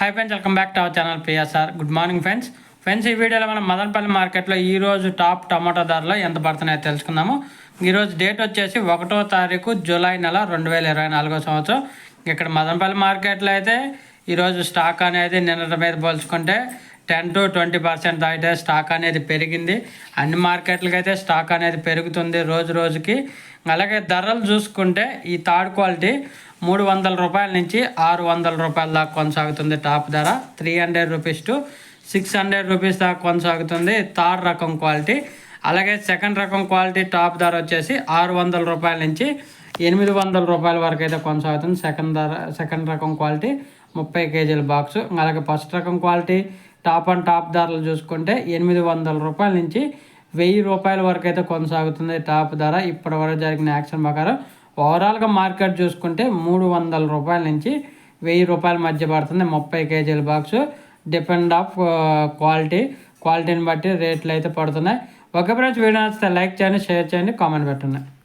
Hi friends, welcome back to our channel PSR. Good morning friends. ఈ వీడియోలో మనం మదనపల్లి మార్కెట్లో ఈరోజు టాప్ టమాటో ధరలు ఎంత పడుతున్నాయో తెలుసుకుందాము. ఈరోజు డేట్ వచ్చేసి 1వ తారీఖు జూలై నెల 2024 సంవత్సరం. ఇక్కడ మదనపల్లి మార్కెట్లో అయితే ఈరోజు స్టాక్ అనేది నిన్నటి మీద పోల్చుకుంటే 10 to 20% అయితే స్టాక్ అనేది పెరిగింది. అన్ని మార్కెట్లకి అయితే స్టాక్ అనేది పెరుగుతుంది రోజు రోజుకి. అలాగే ధరలు చూసుకుంటే ఈ థర్డ్ క్వాలిటీ 300 రూపాయల నుంచి 600 రూపాయల దాకా కొనసాగుతుంది. టాప్ ధర 300 రూపీస్ టు 600 రూపీస్ దాకా కొనసాగుతుంది థర్డ్ రకం క్వాలిటీ. అలాగే సెకండ్ రకం క్వాలిటీ టాప్ ధర వచ్చేసి 600 రూపాయల నుంచి 800 రూపాయల వరకు అయితే కొనసాగుతుంది. సెకండ్ రకం క్వాలిటీ 30 కేజీల బాక్సు. అలాగే ఫస్ట్ రకం క్వాలిటీ టాప్ ధరలు చూసుకుంటే 800 రూపాయల నుంచి 1000 రూపాయల వరకు అయితే కొనసాగుతుంది టాప్ ధర. ఇప్పటి వరకు జరిగిన యాక్షన్ ప్రకారం ఓవరాల్గా మార్కెట్ చూసుకుంటే 300 రూపాయల నుంచి 1000 రూపాయల మధ్య పడుతుంది 30 కేజీల బాక్సు. డిపెండ్ ఆఫ్ క్వాలిటీని బట్టి రేట్లు అయితే పడుతున్నాయి. ఓకే ఫ్రెండ్స్, వీడియో నచ్చితే లైక్ చేయండి, షేర్ చేయండి, కామెంట్ పెట్టండి.